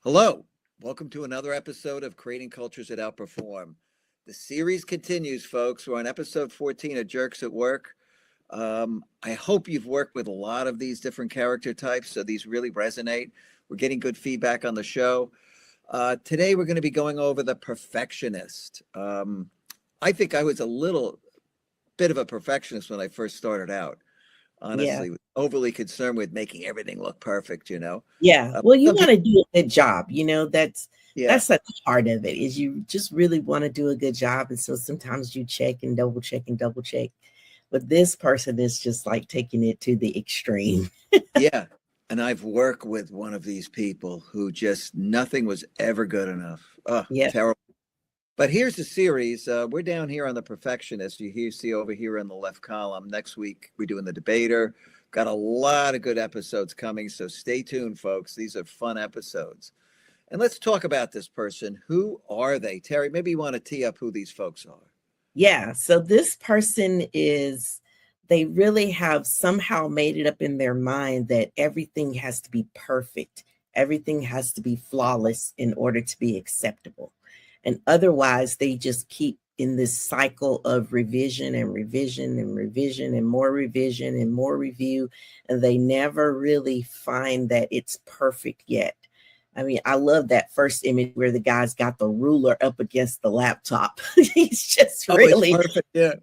Hello, welcome to another episode of Creating Cultures That Outperform. The series continues, folks. We're on episode 14 of Jerks at Work. I hope you've worked with a lot of these different character types, so these really resonate. We're getting good feedback on the show. Today, we're going to be going over the perfectionist. I think I was a little bit of a perfectionist when I first started out. Yeah. Honestly, overly concerned with making everything look perfect, Yeah. Well, you Some want people, to do a good job. yeah. That's at the heart of it is you just really want to do a good job. And so sometimes you check and double check and double check. But this person is just like taking it to the extreme. Yeah. And I've worked with one of these people who just nothing was ever good enough. Oh, Yeah. terrible. But here's the series. We're down here on the perfectionist. See over here in the left column. Next week, we're doing the debater. Got a lot of good episodes coming. So stay tuned, folks. These are fun episodes. And let's talk about this person. Who are they? Terry, maybe you want to tee up who these folks are. Yeah. So this person they really have somehow made it up in their mind that everything has to be perfect. Everything has to be flawless in order to be acceptable. And otherwise, they just keep in this cycle of revision and revision and revision and more revision and more review. And they never really find that it's perfect yet. I mean, I love that first image where the guy's got the ruler up against the laptop. He's just Oh, it's really, perfect. Yeah.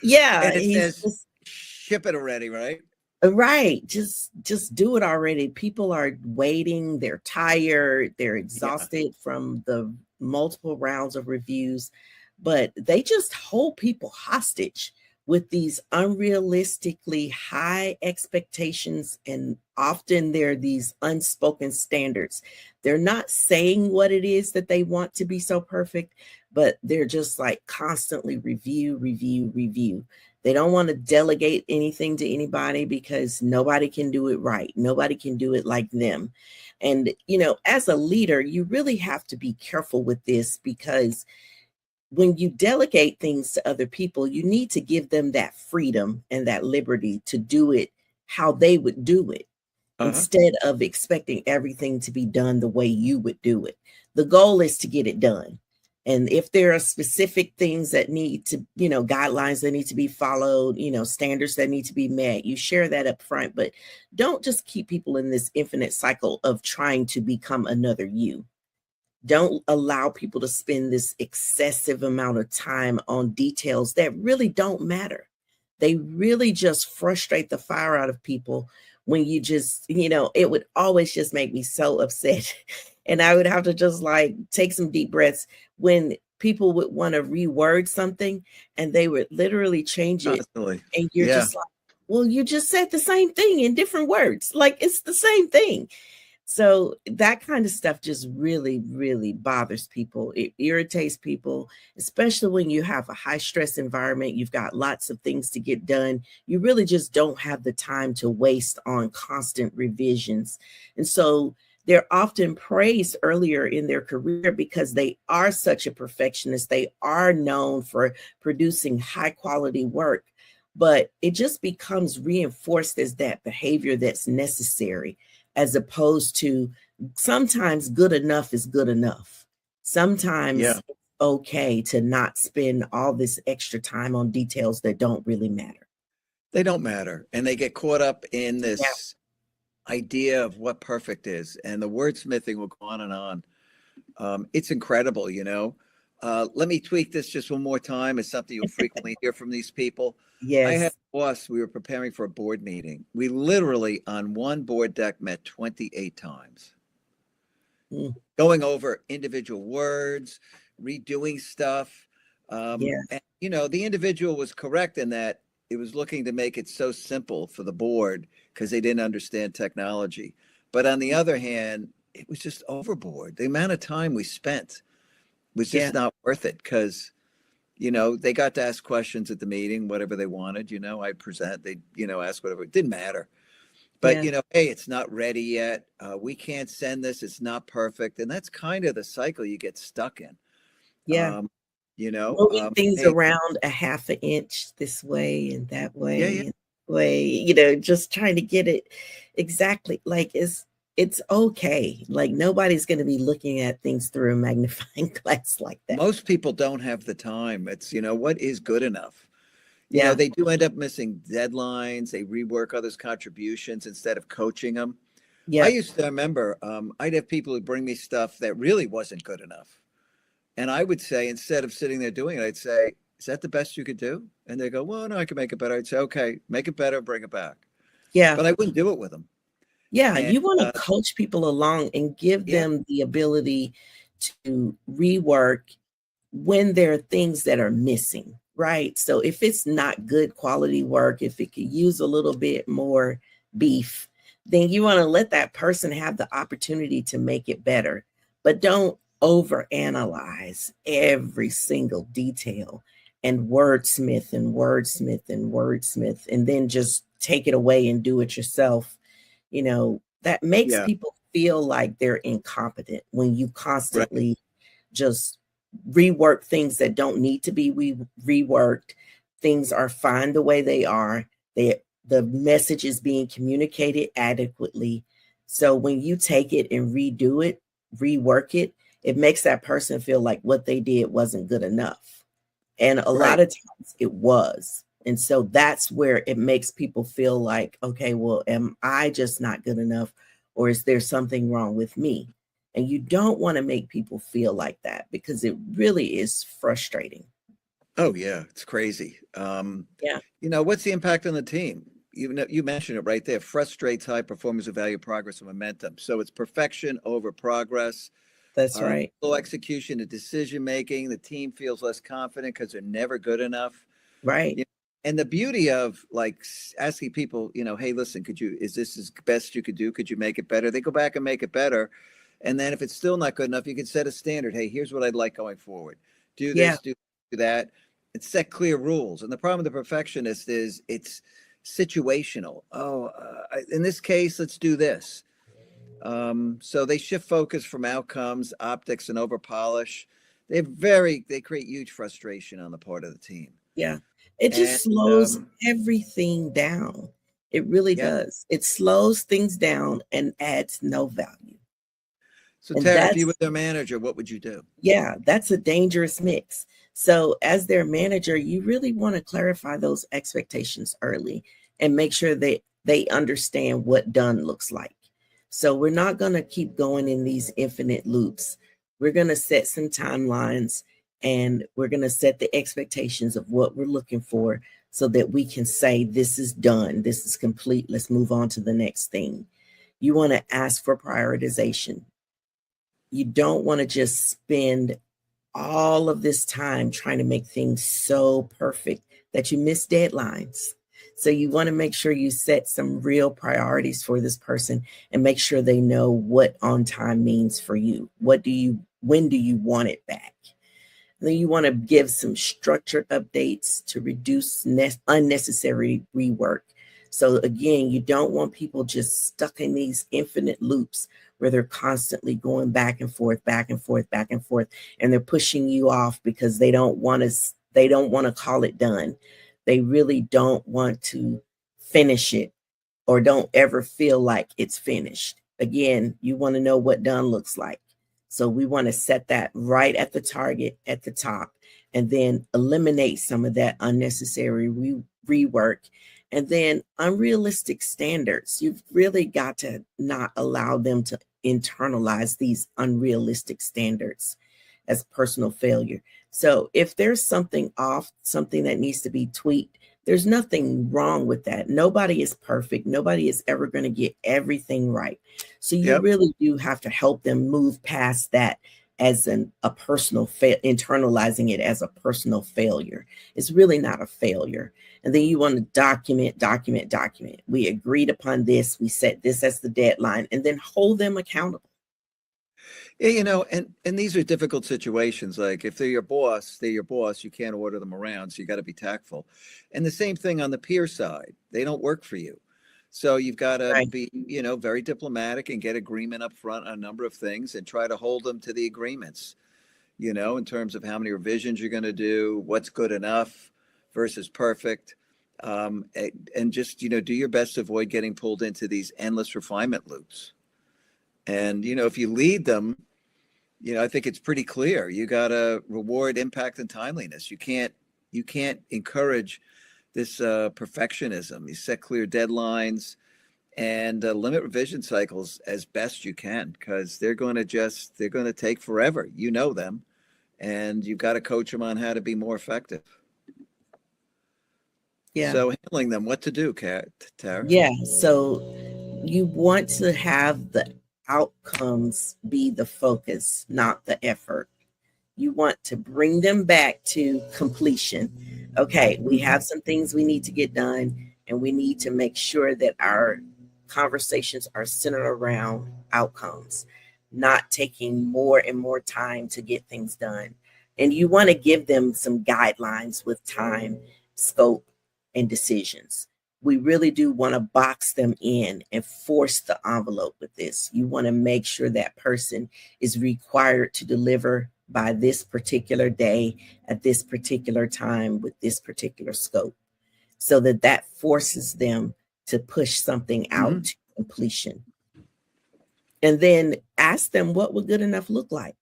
yeah, And it he's says, just ship it already, right? right. Just do it already. People are waiting, they're tired, they're Yeah. exhausted from the multiple rounds of reviews, but they just hold people hostage with these unrealistically high expectations, and often they're these unspoken standards. They're not saying what it is that they want to be so perfect, but they're just like constantly review, review, review. They don't want to delegate anything to anybody because nobody can do it right. Nobody can do it like them. And, as a leader, you really have to be careful with this because when you delegate things to other people, you need to give them that freedom and that liberty to do it how they would do it Uh-huh. instead of expecting everything to be done the way you would do it. The goal is to get it done. And if there are specific things that need to, guidelines that need to be followed, standards that need to be met, you share that up front, but don't just keep people in this infinite cycle of trying to become another you. Don't allow people to spend this excessive amount of time on details that really don't matter. They really just frustrate the fire out of people when you just, it would always just make me so upset. And I would have to just like take some deep breaths when people would want to reword something and they would literally change it. Constantly. And you're Yeah. just like, well, you just said the same thing in different words. Like it's the same thing. So that kind of stuff just really, really bothers people. It irritates people, especially when you have a high stress environment. You've got lots of things to get done. You really just don't have the time to waste on constant revisions. And so they're often praised earlier in their career because they are such a perfectionist. They are known for producing high quality work, but it just becomes reinforced as that behavior that's necessary, as opposed to sometimes good enough is good enough. Yeah. Sometimes it's okay to not spend all this extra time on details that don't really matter. They don't matter. And they get caught up in Yeah. this idea of what perfect is. And the wordsmithing will go on and on. It's incredible. Let me tweak this just one more time. It's something you'll frequently hear from these people. I had Yes. a boss, we were preparing for a board meeting. We literally, on one board deck, met 28 times, Mm, going over individual words, redoing stuff. yes. The individual was correct in that it was looking to make it so simple for the board because they didn't understand technology. But on the other hand, it was just overboard. The amount of time we spent was Yeah. just not worth it because, they got to ask questions at the meeting, whatever they wanted. I present, they, ask whatever. It didn't matter. But, Yeah. hey, it's not ready yet. We can't send this. It's not perfect. And that's kind of the cycle you get stuck in. Yeah. Um, Moving things hey, around a half an inch this way and that yeah, yeah, way and way, just trying to get it exactly like it's. it's okay. Like nobody's going to be looking at things through a magnifying glass like that. Most people don't have the time. It's, what is good enough? Yeah. They do end up missing deadlines. They rework others' contributions instead of coaching them. I Yep. used to remember I'd have people who bring me stuff that really wasn't good enough. And I would say, instead of sitting there doing it, I'd say, is that the best you could do? And they go, well, no, I can make it better. I'd say, okay, make it better, bring it back. Yeah. But I wouldn't do it with them. Yeah. And You want to coach people along and give yeah, them the ability to rework when there are things that are missing, right? So if it's not good quality work, if it could use a little bit more beef, then you want to let that person have the opportunity to make it better. But don't overanalyze every single detail and wordsmith and wordsmith and wordsmith, and then just take it away and do it yourself. That makes yeah, people feel like they're incompetent when you right. constantly just rework things that don't need to be reworked. Things are fine the way they are. The message is being communicated adequately. So when you take it and redo it, rework it, it makes that person feel like what they did wasn't good enough. And a lot Right. of times it was. And so that's where it makes people feel like, okay, well, am I just not good enough? Or is there something wrong with me? And you don't want to make people feel like that because it really is frustrating. Oh, yeah, it's crazy. Yeah, What's the impact on the team? You mentioned it right there. Frustrates high performers who value progress and momentum. So it's perfection over progress. that's right. Low execution and decision making. The team feels less confident because they're never good enough. Right. You And the beauty of like asking people, hey, listen, is this as best you could do? Could you make it better? They go back and make it better. And then if it's still not good enough, you can set a standard. Hey, here's what I'd like going forward. Do Yeah. this, do that, and set clear rules. And the problem with the perfectionist is it's situational. Oh, in this case, let's do this. So they shift focus from outcomes, optics, and over polish. They create huge frustration on the part of the team. Yeah. It And just slows everything down. It really yeah. does. It slows things down and adds no value. So And Tara, if you that's were their manager, what would you do? Yeah, that's a dangerous mix. So, as their manager, you really want to clarify those expectations early and make sure that they understand what done looks like. So, we're not going to keep going in these infinite loops. We're going to set some timelines and we're going to set the expectations of what we're looking for so that we can say, this is done, this is complete, let's move on to the next thing. You want to ask for prioritization. You don't want to just spend all of this time trying to make things so perfect that you miss deadlines. So you want to make sure you set some real priorities for this person and make sure they know what on time means for you. When do you want it back? And then you want to give some structured updates to reduce unnecessary rework. So again, you don't want people just stuck in these infinite loops where they're constantly going back and forth, back and forth, back and forth, and they're pushing you off because they don't want to call it done. They really don't want to finish it or don't ever feel like it's finished. Again, you want to know what done looks like. So we want to set that right at the target at the top and then eliminate some of that unnecessary rework. And then unrealistic standards. You've really got to not allow them to internalize these unrealistic standards as personal failure. So if there's something off, something that needs to be tweaked, there's nothing wrong with that. Nobody is perfect. Nobody is ever going to get everything right. So you Yep. really do have to help them move past that as a personal internalizing it as a personal failure. It's really not a failure. And then you want to document, document, document. We agreed upon this. We set this as the deadline, and then hold them accountable. Yeah, and these are difficult situations. Like if they're your boss, they're your boss. You can't order them around, so you got to be tactful. And the same thing on the peer side. They don't work for you. So you've got to Right. be, very diplomatic and get agreement up front on a number of things and try to hold them to the agreements, in terms of how many revisions you're going to do, what's good enough versus perfect. And just, do your best to avoid getting pulled into these endless refinement loops. And, if you lead them, I think it's pretty clear. You got to reward impact and timeliness. You can't encourage this perfectionism. You set clear deadlines and limit revision cycles as best you can, because they're going to take forever. You know them, and you've got to coach them on how to be more effective. Yeah. So handling them, what to do, Tara? Yeah. So you want to have the outcomes be the focus, not the effort. You want to bring them back to completion. Okay, we have some things we need to get done, and we need to make sure that our conversations are centered around outcomes, not taking more and more time to get things done. And you want to give them some guidelines with time, scope, and decisions. We really do want to box them in and force the envelope with this. You want to make sure that person is required to deliver by this particular day at this particular time with this particular scope, so that that forces them to push something out to completion. And then ask them, what would good enough look like?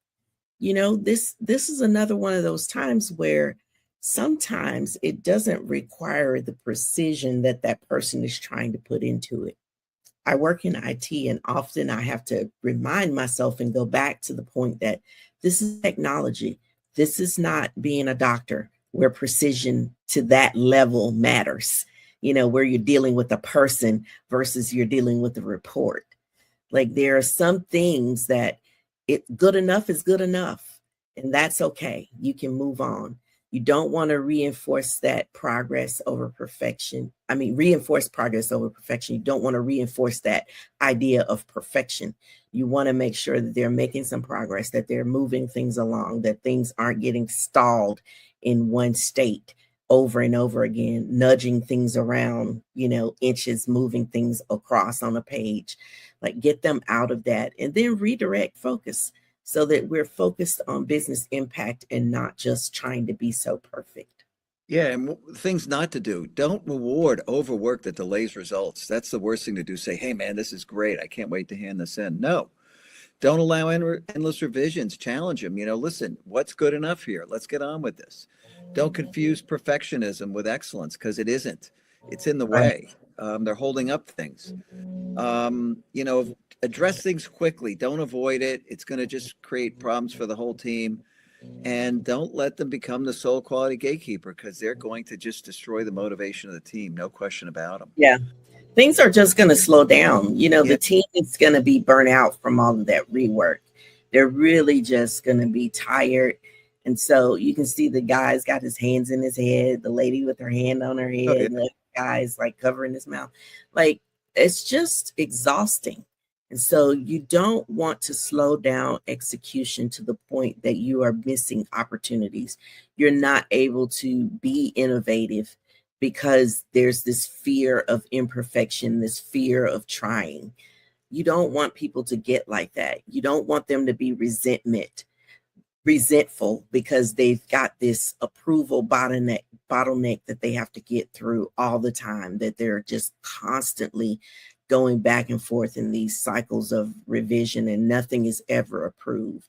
This is another one of those times where sometimes it doesn't require the precision that that person is trying to put into it. I work in IT, and often I have to remind myself and go back to the point that this is technology. This is not being a doctor where precision to that level matters, where you're dealing with a person versus you're dealing with a report. Like, there are some things that good enough is good enough, and that's okay. You can move on. You don't want to reinforce that progress over perfection. I mean, reinforce progress over perfection. You don't want to reinforce that idea of perfection. You want to make sure that they're making some progress, that they're moving things along, that things aren't getting stalled in one state over and over again, nudging things around, inches, moving things across on a page. Like, get them out of that and then redirect focus so that we're focused on business impact and not just trying to be so perfect. Yeah, and things not to do. Don't reward overwork that delays results. That's the worst thing to do. Say, hey, man, this is great. I can't wait to hand this in. No, don't allow endless revisions. Challenge them. Listen, what's good enough here? Let's get on with this. Don't confuse perfectionism with excellence, because it isn't. It's in the Right. way. They're holding up things. Address things quickly. Don't avoid it. It's going to just create problems for the whole team. And don't let them become the sole quality gatekeeper, because they're going to just destroy the motivation of the team. No question about them. Yeah. Things are just going to slow down. Yeah. The team is going to be burnt out from all of that rework. They're really just going to be tired. And so you can see the guy's got his hands in his head, the lady with her hand on her Oh, head, yeah. and the guy's like covering his mouth. Like, it's just exhausting. And so you don't want to slow down execution to the point that you are missing opportunities. You're not able to be innovative because there's this fear of imperfection, this fear of trying. You don't want people to get like that. You don't want them to be resentful because they've got this approval bottleneck that they have to get through all the time, that they're just constantly going back and forth in these cycles of revision and nothing is ever approved.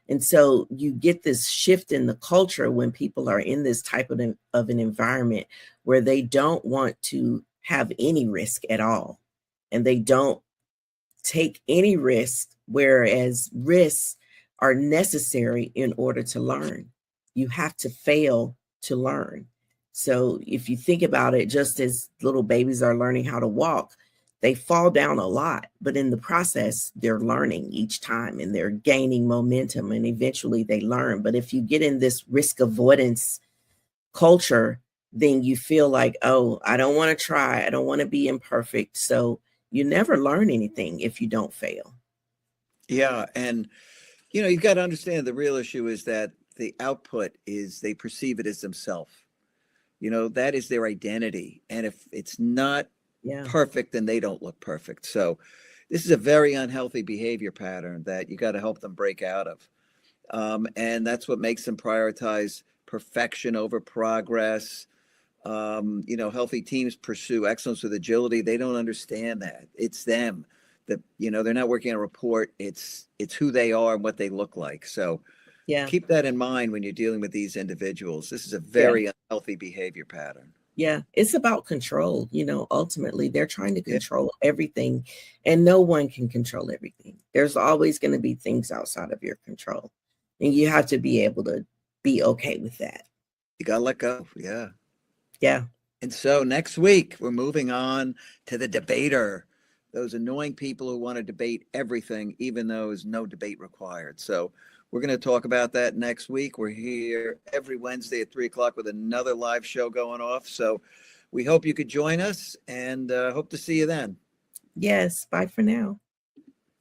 And so you get this shift in the culture when people are in this type of an environment where they don't want to have any risk at all. And they don't take any risk, whereas risks are necessary in order to learn. You have to fail to learn. So if you think about it, just as little babies are learning how to walk, they fall down a lot, but in the process, they're learning each time and they're gaining momentum and eventually they learn. But if you get in this risk avoidance culture, then you feel like, oh, I don't want to try. I don't want to be imperfect. So you never learn anything if you don't fail. Yeah. And, you've got to understand the real issue is that the output is they perceive it as themselves. That is their identity. And if it's not Yeah. perfect, then they don't look perfect. So this is a very unhealthy behavior pattern that you got to help them break out of. And that's what makes them prioritize perfection over progress. Healthy teams pursue excellence with agility. They don't understand that. It's them. that, they're not working on a report. It's who they are and what they look like. So Yeah. keep that in mind when you're dealing with these individuals. This is a Yeah. very unhealthy behavior pattern. Yeah. It's about control. Ultimately, they're trying to Yeah. control everything, and no one can control everything. There's always going to be things outside of your control, and you have to be able to be okay with that. You got to let go. Yeah. Yeah. And so next week, we're moving on to the debater, those annoying people who want to debate everything, even though there's no debate required. So we're going to talk about that next week. We're here every Wednesday at 3 o'clock with another live show going off. So we hope you could join us, and hope to see you then. Yes. Bye for now.